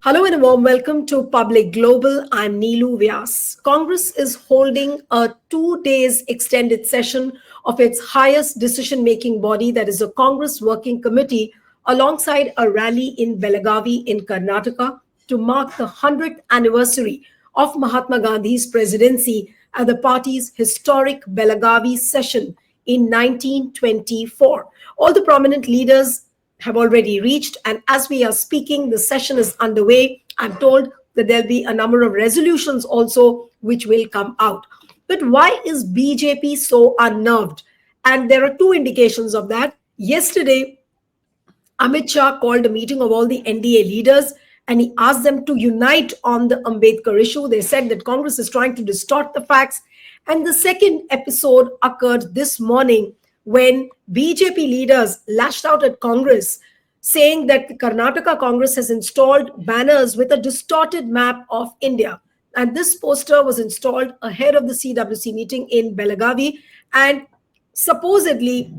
Hello and a warm welcome to Public Global. I'm Neelu Vyas. Congress is holding a 2 days extended session of its highest decision-making body, that is the Congress Working Committee, alongside a rally in Belagavi in Karnataka to mark the 100th anniversary of Mahatma Gandhi's presidency at the party's historic Belagavi session in 1924. All the prominent leaders have already reached. And as we are speaking, the session is underway. I'm told that there'll be a number of resolutions also which will come out. But why is BJP so unnerved? And there are two indications of that. Yesterday, Amit Shah called a meeting of all the NDA leaders and he asked them to unite on the Ambedkar issue. They said that Congress is trying to distort the facts. And the second episode occurred this morning when BJP leaders lashed out at Congress, saying that the Karnataka Congress has installed banners with a distorted map of India. And this poster was installed ahead of the CWC meeting in Belagavi. And supposedly,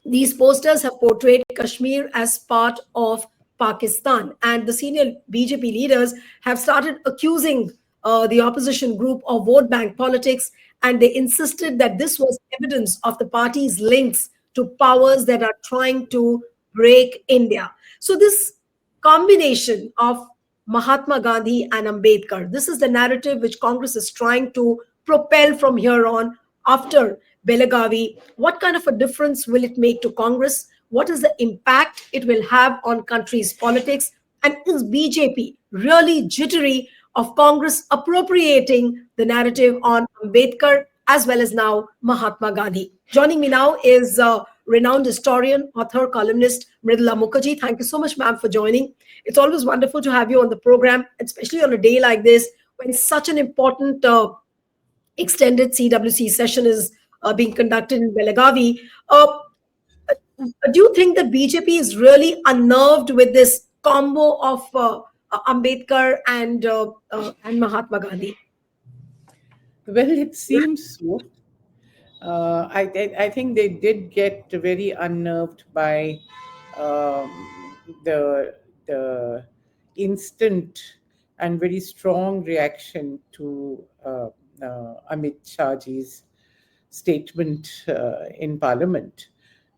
these posters have portrayed Kashmir as part of Pakistan. And the senior BJP leaders have started accusing the opposition group of vote bank politics. And they insisted that this was evidence of the party's links to powers that are trying to break India. So, this combination of Mahatma Gandhi and Ambedkar, this is the narrative which Congress is trying to propel from here on after Belagavi. What kind of a difference will it make to Congress? What is the impact it will have on country's politics? And is BJP really jittery of Congress appropriating the narrative on Ambedkar as well as now Mahatma Gandhi? Joining me now is renowned historian, author, columnist Mridula Mukherjee. Thank you so much, ma'am, for joining. It's always wonderful to have you on the program, especially on a day like this when such an important extended CWC session is being conducted in Belagavi. Do you think that BJP is really unnerved with this combo of Ambedkar and Mahatma Gandhi? Well, it seems so. I think they did get very unnerved by the instant and very strong reaction to Amit Shahji's statement in Parliament,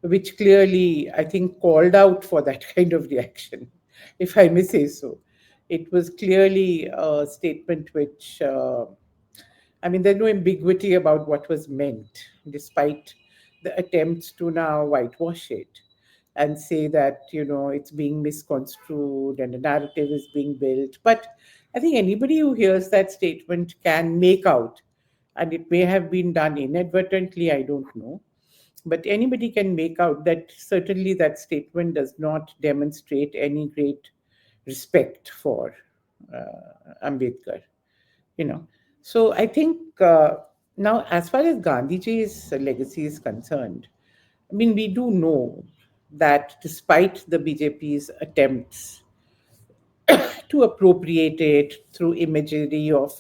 which clearly, I think, called out for that kind of reaction, if I may say so. It was clearly a statement which there's no ambiguity about what was meant, despite the attempts to now whitewash it and say that, it's being misconstrued and a narrative is being built. But I think anybody who hears that statement can make out, and it may have been done inadvertently, I don't know, but anybody can make out that certainly that statement does not demonstrate any great respect for Ambedkar, you know. So I think now, as far as Gandhiji's legacy is concerned, we do know that despite the BJP's attempts to appropriate it through imagery of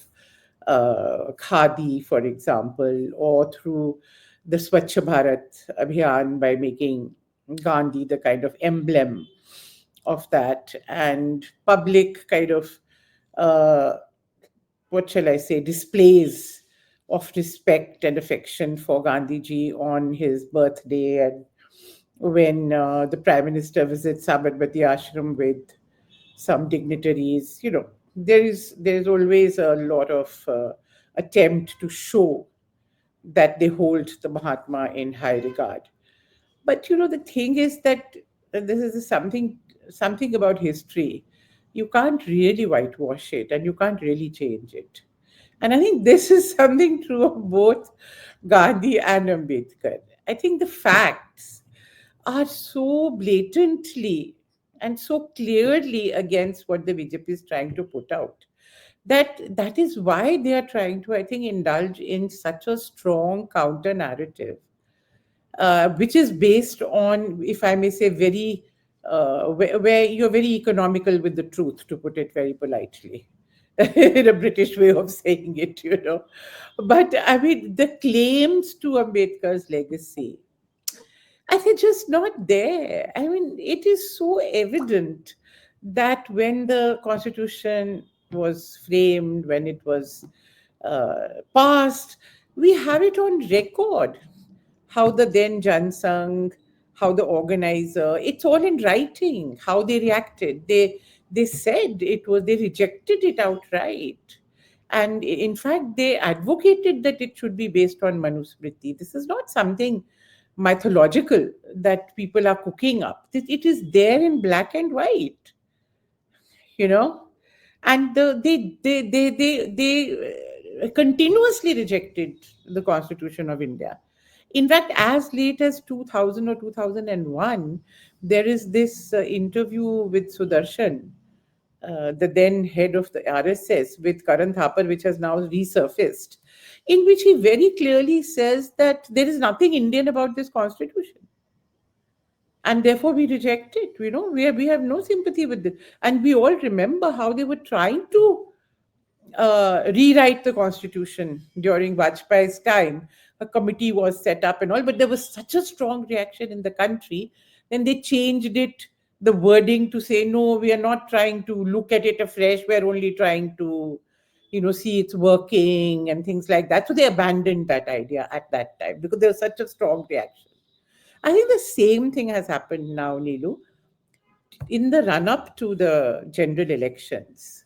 khadi, for example, or through the Swachh Bharat Abhiyan by making Gandhi the kind of emblem of that, and public kind of uh, what shall I say, displays of respect and affection for Gandhiji on his birthday, and when the Prime Minister visits Sabarmati Ashram with some dignitaries. There is always a lot of attempt to show that they hold the Mahatma in high regard. But the thing is that this is something about history. You can't really whitewash it, and you can't really change it. And I think this is something true of both Gandhi and Ambedkar. I think the facts are so blatantly and so clearly against what the BJP is trying to put out, that is why they are trying to, I think, indulge in such a strong counter narrative, which is based on, if I may say, very where you're very economical with the truth, to put it very politely, in a British way of saying it. But the claims to Ambedkar's legacy, I think, just not there. It is so evident that when the constitution was framed, when it was passed, we have it on record how the then Jansangh, how the organizer, it's all in writing, how they reacted. They said it was, they rejected it outright. And in fact, they advocated that it should be based on Manusmriti. This is not something mythological that people are cooking up. It is there in black and white, you know. And they continuously rejected the Constitution of India. In fact, as late as 2000 or 2001, there is this interview with Sudarshan, the then head of the RSS, with Karan Thapar, which has now resurfaced, in which he very clearly says that there is nothing Indian about this constitution. And therefore we reject it. We have no sympathy with it. And we all remember how they were trying to rewrite the constitution during Vajpayee's time. A committee was set up and all, but there was such a strong reaction in the country. Then they changed it, the wording, to say, no, we are not trying to look at it afresh. We're only trying to, see it's working and things like that. So they abandoned that idea at that time because there was such a strong reaction. I think the same thing has happened now, Neelu, in the run-up to the general elections.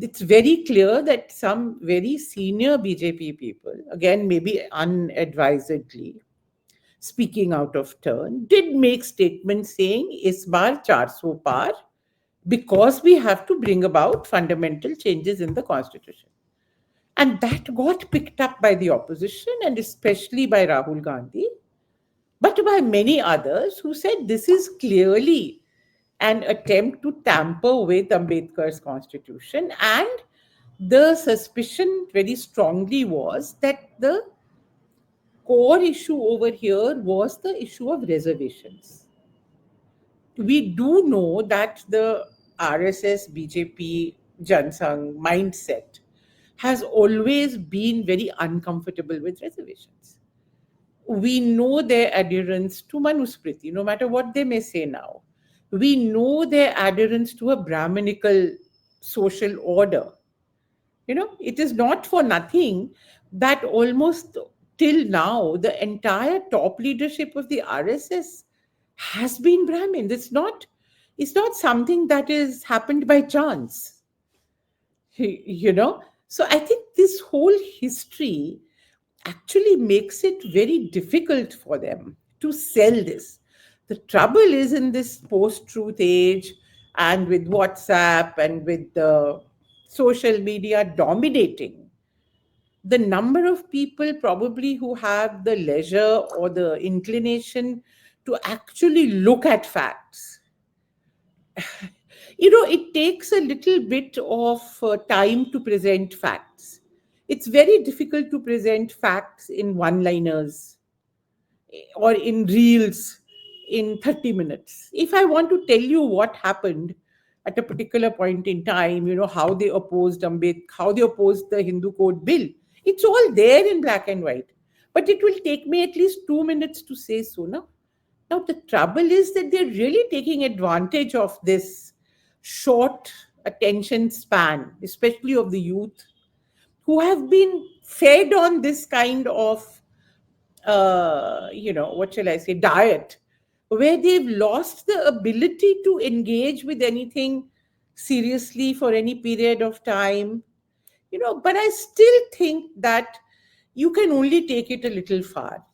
It's very clear that some very senior BJP people, again, maybe unadvisedly, speaking out of turn, did make statements saying, "Is baar 400 par," because we have to bring about fundamental changes in the constitution. And that got picked up by the opposition and especially by Rahul Gandhi, but by many others who said this is clearly an attempt to tamper with Ambedkar's constitution. And the suspicion very strongly was that the core issue over here was the issue of reservations. We do know that the RSS, BJP, Jansangh mindset has always been very uncomfortable with reservations. We know their adherence to Manusmriti, no matter what they may say now. We know their adherence to a Brahminical social order. It is not for nothing that almost till now, the entire top leadership of the RSS has been Brahmin. It's not something that is happened by chance. So I think this whole history actually makes it very difficult for them to sell this. The trouble is, in this post-truth age and with WhatsApp and with the social media dominating, the number of people probably who have the leisure or the inclination to actually look at facts, it takes a little bit of time to present facts. It's very difficult to present facts in one-liners or in reels in 30 minutes. If I want to tell you what happened at a particular point in time, how they opposed Ambedkar, how they opposed the Hindu Code Bill, it's all there in black and white. But it will take me at least 2 minutes to say so. Now, the trouble is that they're really taking advantage of this short attention span, especially of the youth, who have been fed on this kind of, what shall I say, diet, where they've lost the ability to engage with anything seriously for any period of time. But I still think that you can only take it a little far.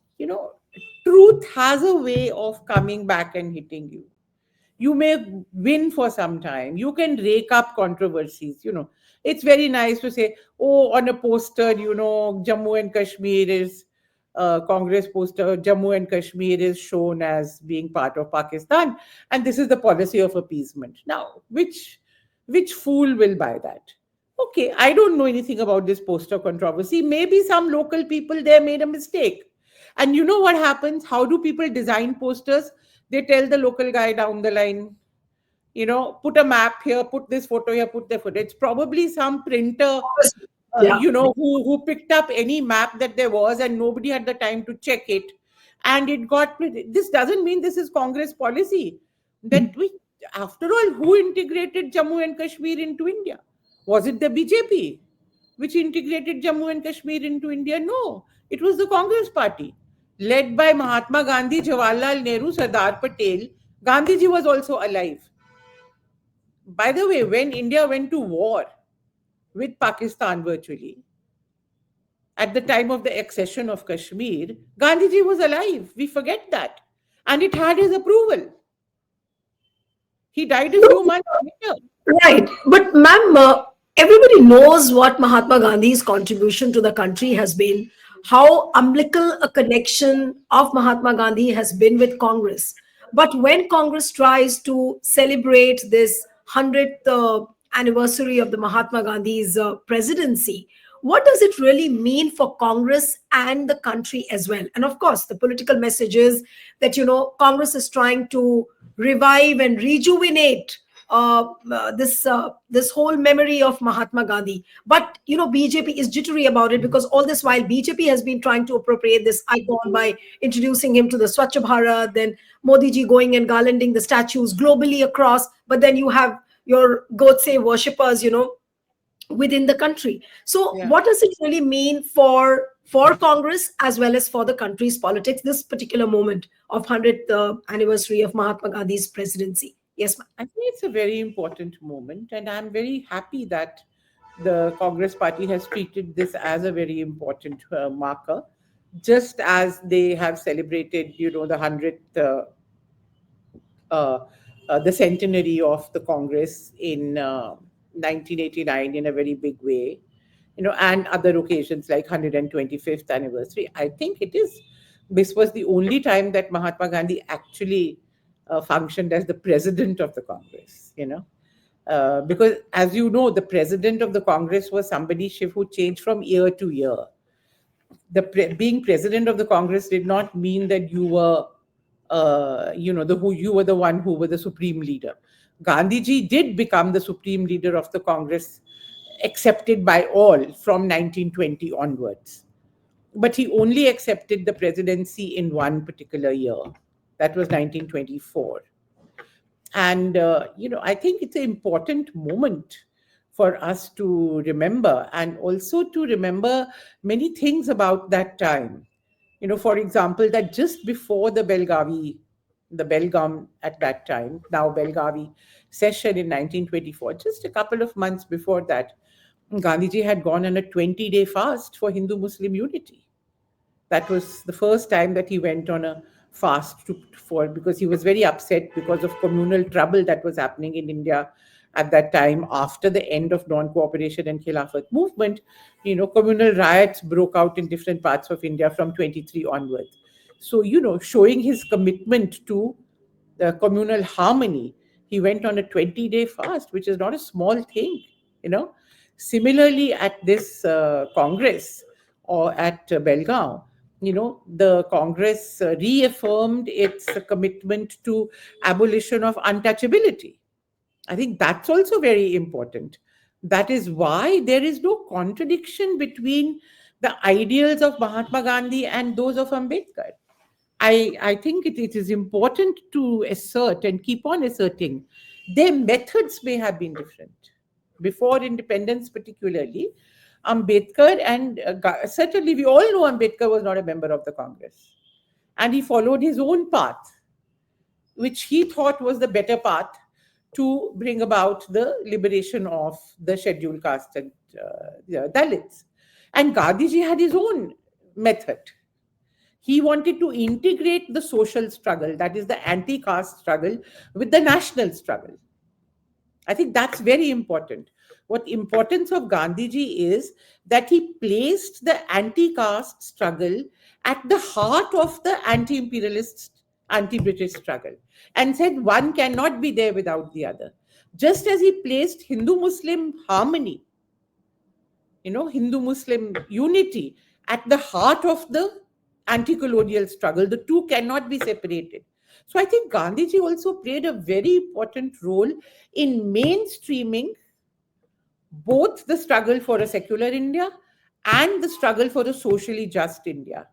Truth has a way of coming back and hitting you. You may win for some time. You can rake up controversies. It's very nice to say, oh, on a poster, Jammu and Kashmir is, Congress poster, Jammu and Kashmir is shown as being part of Pakistan. And this is the policy of appeasement. Now, which fool will buy that? Okay, I don't know anything about this poster controversy. Maybe some local people there made a mistake. And you know what happens? How do people design posters? They tell the local guy down the line, put a map here, put this photo here, put that photo. It's probably some printer, who picked up any map that there was and nobody had the time to check it. And it got, this doesn't mean this is Congress policy. That After all, who integrated Jammu and Kashmir into India? Was it the BJP which integrated Jammu and Kashmir into India? No, it was the Congress party, led by Mahatma Gandhi, Jawaharlal Nehru, Sardar Patel. Gandhiji was also alive. By the way, when India went to war with Pakistan virtually, at the time of the accession of Kashmir, Gandhiji was alive. We forget that. And it had his approval. He died a few months later. Right. But, ma'am, everybody knows what Mahatma Gandhi's contribution to the country has been, how umbilical a connection of Mahatma Gandhi has been with Congress. But when Congress tries to celebrate this 100th anniversary of the Mahatma Gandhi's presidency, what does it really mean for Congress and the country as well? And of course, the political message is that, Congress is trying to revive and rejuvenate this whole memory of Mahatma Gandhi. But BJP is jittery about it, because all this while BJP has been trying to appropriate this icon by introducing him to the Swachh Bharat, then Modi ji going and garlanding the statues globally across. But then you have your Godse worshippers, within the country. So Yeah. what does it really mean for Congress as well as for the country's politics, this particular moment of 100th anniversary of Mahatma Gandhi's presidency? Yes, ma'am. I think it's a very important moment, and I'm very happy that the Congress Party has treated this as a very important marker, just as they have celebrated, the 100th, uh, the centenary of the Congress in 1989 in a very big way, and other occasions like 125th anniversary. I think this was the only time that Mahatma Gandhi actually functioned as the president of the Congress, because as you know, the president of the Congress was somebody, Shiv, who changed from year to year. Being president of the Congress did not mean that you were, you were the one who were the supreme leader. Gandhiji did become the supreme leader of the Congress, accepted by all from 1920 onwards. But he only accepted the presidency in one particular year. That was 1924. And, I think it's an important moment for us to remember, and also to remember many things about that time. For example, that just before the Belgaum at that time, now Belgavi session in 1924, just a couple of months before that, Gandhiji had gone on a 20-day fast for Hindu-Muslim unity. That was the first time that he went on a fast because he was very upset because of communal trouble that was happening in India at that time after the end of non-cooperation and Khilafat movement. Communal riots broke out in different parts of India from 23 onwards. So, showing his commitment to the communal harmony, he went on a 20-day fast, which is not a small thing. Similarly, at this Congress or at Belgaum, the Congress reaffirmed its commitment to abolition of untouchability. I think that's also very important. That is why there is no contradiction between the ideals of Mahatma Gandhi and those of Ambedkar. I think it is important to assert and keep on asserting their methods may have been different. Before independence, particularly, Ambedkar, and certainly we all know Ambedkar was not a member of the Congress. And he followed his own path, which he thought was the better path to bring about the liberation of the scheduled caste and Dalits. And Gandhiji had his own method. He wanted to integrate the social struggle, that is the anti-caste struggle, with the national struggle. I think that's very important. What importance of Gandhiji is that he placed the anti-caste struggle at the heart of the anti-imperialist, anti-British struggle, and said one cannot be there without the other. Just as he placed Hindu-Muslim harmony, Hindu-Muslim unity at the heart of the anti-colonial struggle, the two cannot be separated. So I think Gandhiji also played a very important role in mainstreaming both the struggle for a secular India and the struggle for a socially just India.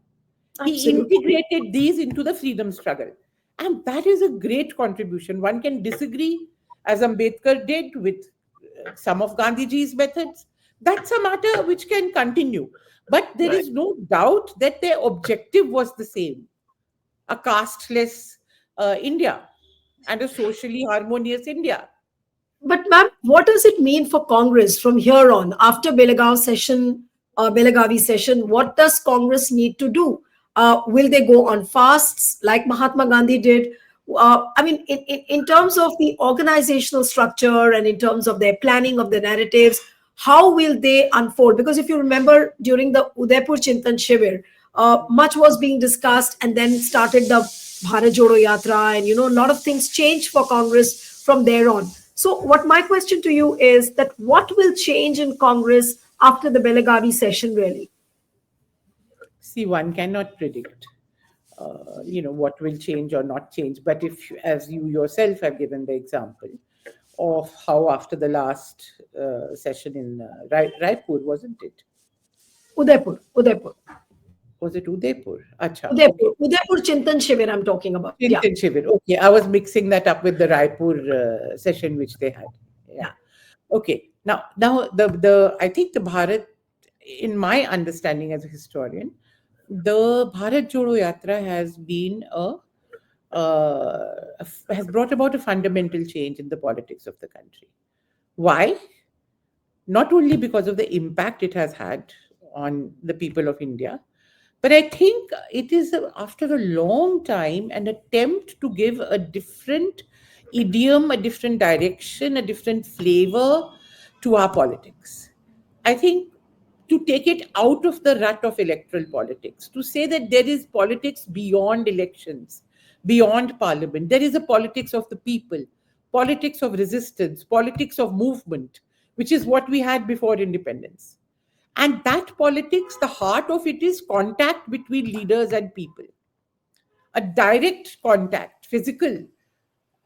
He Absolutely. integrated these into the freedom struggle. And that is a great contribution. One can disagree, as Ambedkar did, with some of Gandhiji's methods. That's a matter which can continue. But there Right. is no doubt that their objective was the same, a casteless India and a socially harmonious India. But ma'am, what does it mean for Congress from here on after Belagavi session? What does Congress need to do? Will they go on fasts like Mahatma Gandhi did? I mean, in terms of the organizational structure and in terms of their planning of the narratives, how will they unfold? Because if you remember during the Udaipur Chintan Shivir, much was being discussed, and then started the Bharat Jodo Yatra, and a lot of things changed for Congress from there on. So, what my question to you is that what will change in Congress after the Belagavi session, really? See, one cannot predict, what will change or not change. But if, as you yourself have given the example of how after the last session in Raipur, wasn't it? Udaipur, Was it Udaipur? Acha, Udaipur, okay. Udaipur Chintan Shivir. I'm talking about. Yeah, Chintan Shivir. Okay, I was mixing that up with the Raipur session which they had. Yeah. yeah. Okay. Now the I think the Bharat, in my understanding as a historian, the Bharat Jodo Yatra has been has brought about a fundamental change in the politics of the country. Why? Not only because of the impact it has had on the people of India, but I think it is, after a long time, an attempt to give a different idiom, a different direction, a different flavor to our politics. I think to take it out of the rut of electoral politics, to say that there is politics beyond elections, beyond parliament. There is a politics of the people, politics of resistance, politics of movement, which is what we had before independence. And that politics, the heart of it is contact between leaders and people, a direct contact, physical,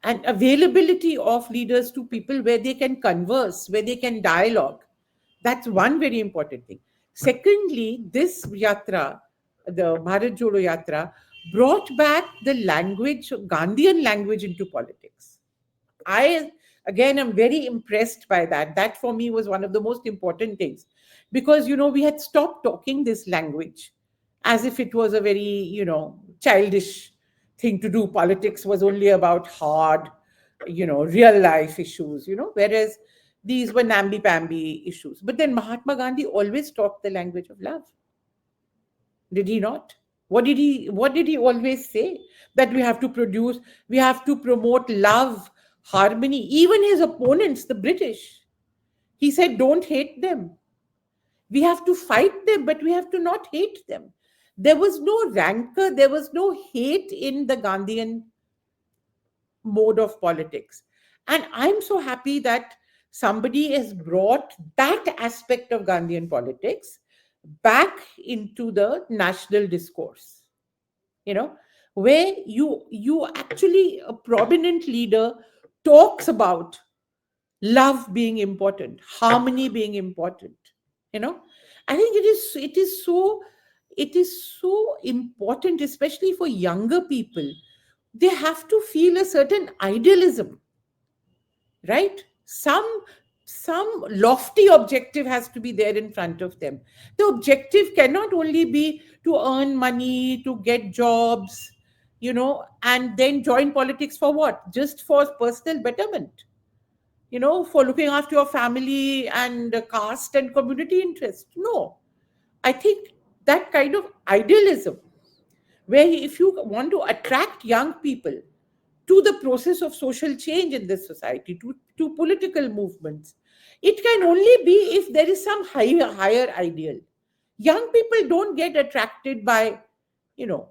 and availability of leaders to people where they can converse, where they can dialogue. That's one very important thing. Secondly, this yatra, the Bharat Jodo Yatra, brought back the language, Gandhian language, into politics. I, again, am very impressed by that. That for me was one of the most important things, because we had stopped talking this language as if it was a very childish thing to do. Politics was only about hard, real life issues, whereas these were namby pamby issues. But then Mahatma Gandhi always talked the language of love, did he not? What did he always say? That we have to promote love, harmony. Even his opponents, the British, he said, don't hate them. We have to fight them, but we have to not hate them. There was no rancor, there was no hate in the Gandhian mode of politics. And I'm so happy that somebody has brought that aspect of Gandhian politics back into the national discourse, you know, where you actually, a prominent leader talks about love being important, harmony being important, you know. I think it is so important, especially for younger people. They have to feel a certain idealism, right? Some lofty objective has to be there in front of them. The objective cannot only be to earn money, to get jobs, and then join politics for what? Just for personal betterment, for looking after your family and caste and community interest. No, I think that kind of idealism, where if you want to attract young people to the process of social change in this society, to political movements, it can only be if there is some higher ideal. Young people don't get attracted by, you know,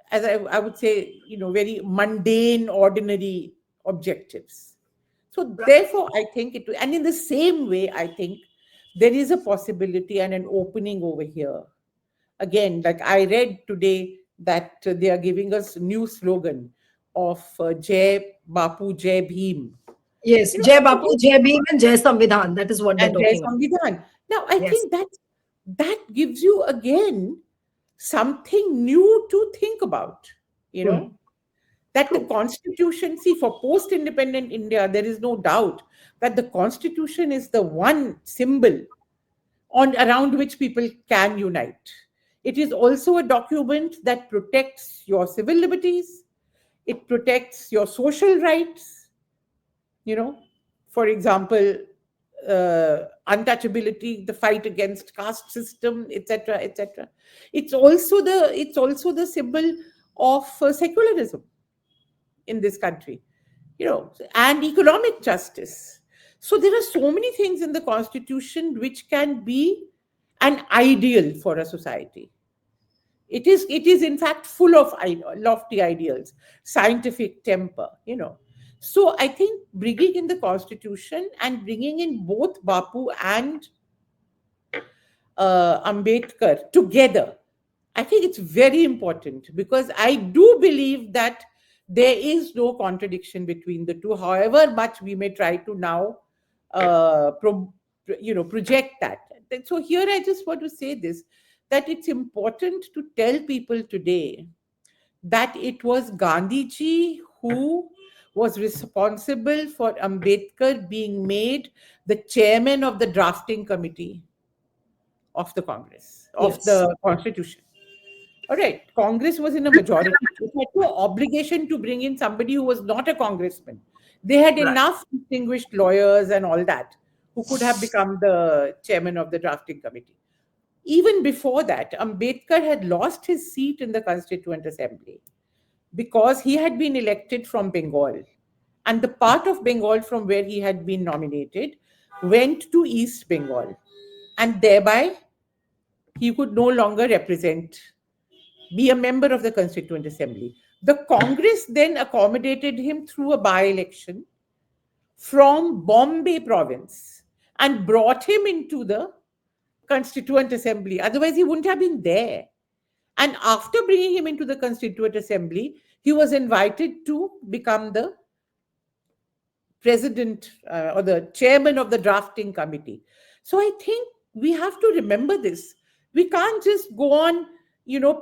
as I would say, very mundane, ordinary objectives. So therefore, I think and in the same way, I think there is a possibility and an opening over here. Again, like I read today that they are giving us new slogan of Jai Bapu, Jai Bhim. Yes, Jai Bapu, Jai Bhim, and Jai Samvidhan. That is what they're And Jai talking about. Samvidhan. Now, I Yes. think that gives you again something new to think about, you Hmm. know. that the constitution, see, for post-independent India, there is no doubt that the constitution is the one symbol around which people can unite. It is also a document that protects your civil liberties, it protects your social rights, you know, for example, untouchability, the fight against caste system, etc., etc. It's also the symbol of secularism in this country, and economic justice. So there are so many things in the constitution which can be an ideal for a society. It is in fact full of lofty ideals, scientific temper. So I think bringing in the constitution and bringing in both Bapu and Ambedkar together, I think it's very important, because I do believe that there is no contradiction between the two, however much we may try to now project that. And so here I just want to say this, that it's important to tell people today that it was Gandhiji who was responsible for Ambedkar being made the chairman of the drafting committee of the Congress, of Yes. the Constitution. All right, Congress was in a majority. It had no obligation to bring in somebody who was not a congressman. They had Right. enough distinguished lawyers and all that who could have become the chairman of the drafting committee. Even before that, Ambedkar had lost his seat in the Constituent Assembly because he had been elected from Bengal. And the part of Bengal from where he had been nominated went to East Bengal. And thereby, he could no longer be a member of the Constituent Assembly. The Congress then accommodated him through a by-election from Bombay province and brought him into the Constituent Assembly. Otherwise, he wouldn't have been there. And after bringing him into the Constituent Assembly, he was invited to become the president or the chairman of the drafting committee. So I think we have to remember this. We can't just go on,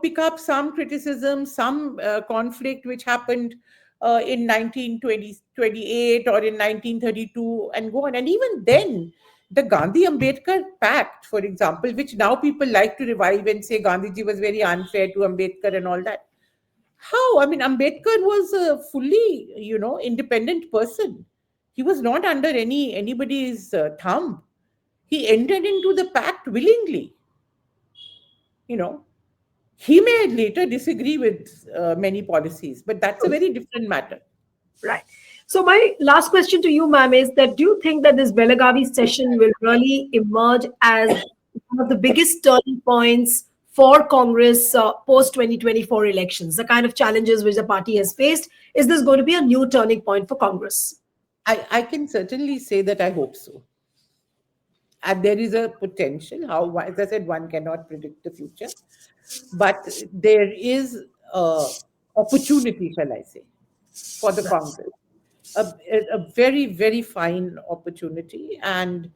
pick up some criticism, some conflict which happened in 1928 or in 1932 and go on. And even then, the Gandhi-Ambedkar Pact, for example, which now people like to revive and say Gandhiji was very unfair to Ambedkar and all that. How? I mean, Ambedkar was a fully, independent person. He was not under anybody's thumb. He entered into the pact willingly. He may later disagree with many policies, but that's a very different matter. Right. So my last question to you, ma'am, is that do you think that this Belagavi session will really emerge as one of the biggest turning points for Congress post 2024 elections, the kind of challenges which the party has faced? Is this going to be a new turning point for Congress? I can certainly say that I hope so. And there is a potential. As I said, one cannot predict the future, but there is opportunity, shall I say, for the Congress. A very, very fine opportunity. And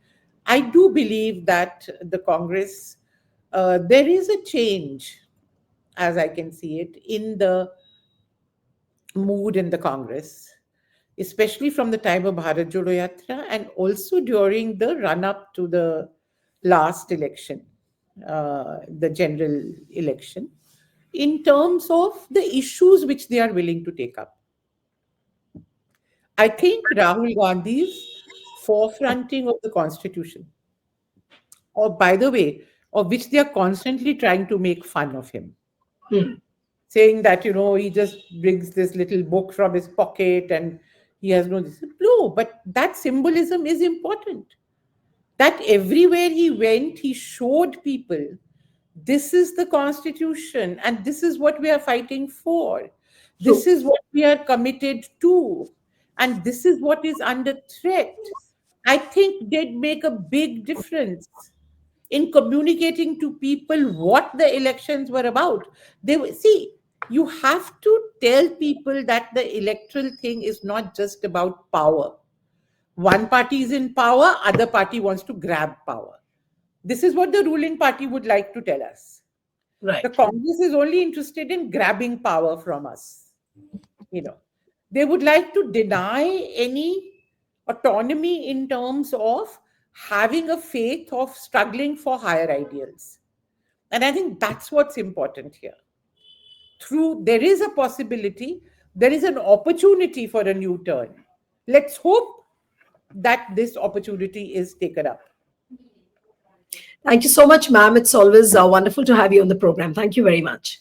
I do believe that the Congress, there is a change, as I can see it, in the mood in the Congress, especially from the time of Bharat Jodo Yatra and also during the run-up to the last election, the general election, in terms of the issues which they are willing to take up. I think Rahul Gandhi's forefronting of the Constitution, or by the way, of which they are constantly trying to make fun of him, saying that, he just brings this little book from his pocket and he has no, but that symbolism is important. That everywhere he went, he showed people this is the Constitution and this is what we are fighting for. This is what we are committed to. And this is what is under threat. I think they'd make a big difference in communicating to people what the elections were about. You have to tell people that the electoral thing is not just about power. One party is in power, other party wants to grab power. This is what the ruling party would like to tell us. Right. The Congress is only interested in grabbing power from us. They would like to deny any autonomy in terms of having a faith of struggling for higher ideals. And I think that's what's important here. There is a possibility, there is an opportunity for a new turn. Let's hope that this opportunity is taken up. Thank you so much, ma'am. It's always wonderful to have you on the program. Thank you very much.